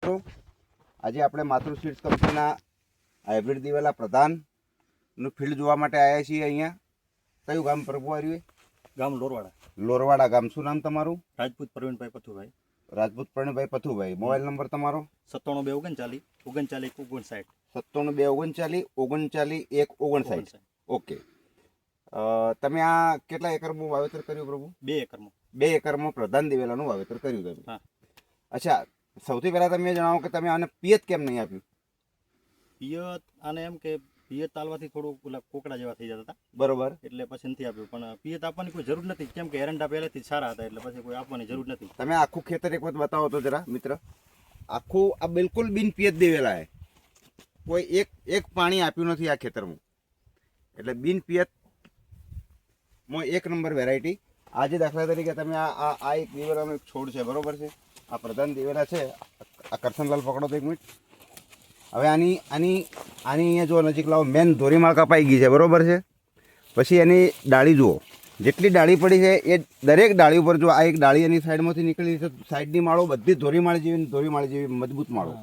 મિત્રો, આજે આપણે માતૃ સીડ્સ કંપનીના હાઇબ્રિડ દિવેલા પ્રધાનનું ફિલ્ડ જોવા માટે આવ્યા છીએ. અહીંયા કયું ગામ પ્રભુ આવ્યું? ગામ લોરવાડા. લોરવાડા ગામ. શું નામ તમારું? રાજપૂત પ્રવીણભાઈ પથુભાઈ. રાજપૂત પ્રવીણભાઈ પથુભાઈ. મોબાઈલ નંબર તમારો? 97 239 39 97 239 39 ઓકે. તમે આ કેટલા એકરમાં વાવેતર કર્યું પ્રભુ? 2 એકરમાં. 2 એકરમાં પ્રધાન દિવેલાનું વાવેતર કર્યું તમે. હા. અચ્છા, સૌથી પહેલા તમે જણાવો કે તમે આને પિયત કેમ નહીં આપ્યું? પિયત આને એમ કે પિયત તાલવાથી થોડું પેલા કોકડા જેવા થઈ જતા હતા, બરોબર, એટલે પછી નથી આપ્યું. પણ પિયત આપવાની કોઈ જરૂર નથી, કેમ કે એરંડા પહેલેથી જ સારા હતા, એટલે પછી કોઈ આપવાની જરૂર નથી. તમે આખું ખેતર એક વખત બતાવો તો જરા મિત્ર. આખું આ બિલકુલ બિન પિયત દિવેલા છે. કોઈ એક પાણી આપ્યું નથી આ ખેતરમાં, એટલે બિન પિયત એક નંબર વેરાયટી. આજે દાખલા તરીકે તમે આ એક દિવેલાનો એક છોડ છે, બરોબર છે? આ પ્રધાન દિવેલા છે. આ કરસનલાલ પકડો તો એક મિનિટ. હવે આની અહીંયા જો નજીક લાવો, મેન ધોરીમાળ કપાઈ ગઈ છે, બરોબર છે? પછી એની ડાળી જુઓ, જેટલી ડાળી પડી છે એ દરેક ડાળી ઉપર જો આ એક ડાળી એની સાઈડમાંથી નીકળી છે, સાઈડની માળો બધી ધોરીમાળ જેવી મજબૂત માળો.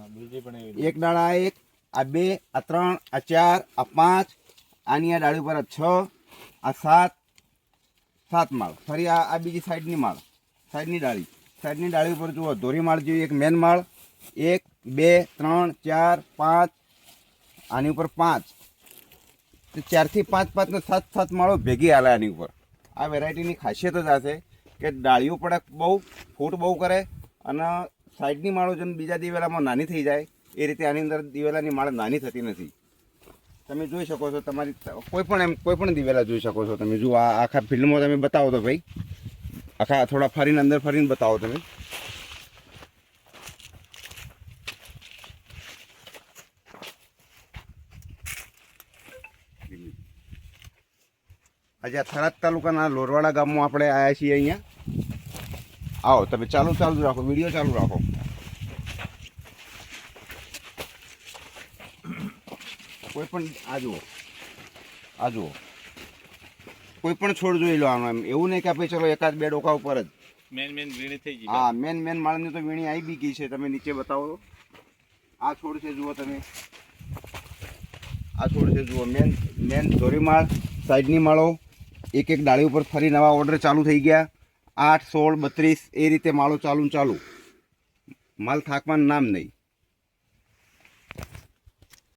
એક ડાળા, આ એક, આ 2, આ 3, આ 4, આ 5, આની આ ડાળી ઉપર આ 6, આ 7 માળ. ફરી આ બીજી સાઈડની માળ, સાઈડની ડાળી ઉપર જુઓ ધોરીમાળ જેવી એક મેન માળ. 1 2 3 4 5, આની ઉપર 5, 4 થી 5 5 ને 7 માળો ભેગી હાલે આની ઉપર. આ વેરાયટીની ખાસિયત જ આ છે કે ડાળીઓ પડે બહુ, ફૂટ બહુ કરે, અને સાઈડની માળો જેમ બીજા દિવેલામાં નાની થઈ જાય એ રીતે આની અંદર દિવેલાની માળ નાની થતી નથી. તમે જોઈ શકો છો, તમારી કોઈ પણ દિવેલા જોઈ શકો છો તમે. જુઓ આ આખા ફિલ્ડમાં તમે બતાવો તો ભાઈ, આખા થોડા ફરીને અંદર ફરીને બતાવો તમે. આજે આ થરાદ તાલુકાના લોરવાડા ગામમાં આપણે આવ્યા છીએ. અહીંયા આવો તમે. ચાલુ રાખો, વિડીયો ચાલુ રાખો. કોઈ પણ આ જુઓ કોઈ પણ છોડ જોઈ લો આનો. એમ એવું નહીં કે આપણે ચલો એકાદ બે ડોકા ઉપર જ મેન વીણી થઈ ગઈ. હા, મેન માળની તો વીણી આવી બી ગઈ છે. તમે નીચે બતાવો તો આ છોડ છે, જુઓ તમે. આ છોડ છે, જુઓ. મેન ધોરીમાળ, સાઈડની માળો, એક ડાળી ઉપર ફરી નવા ઓર્ડર ચાલુ થઈ ગયા. 8 16 32 એ રીતે માળો ચાલુ. માલ થાકવાનું નામ નહીં.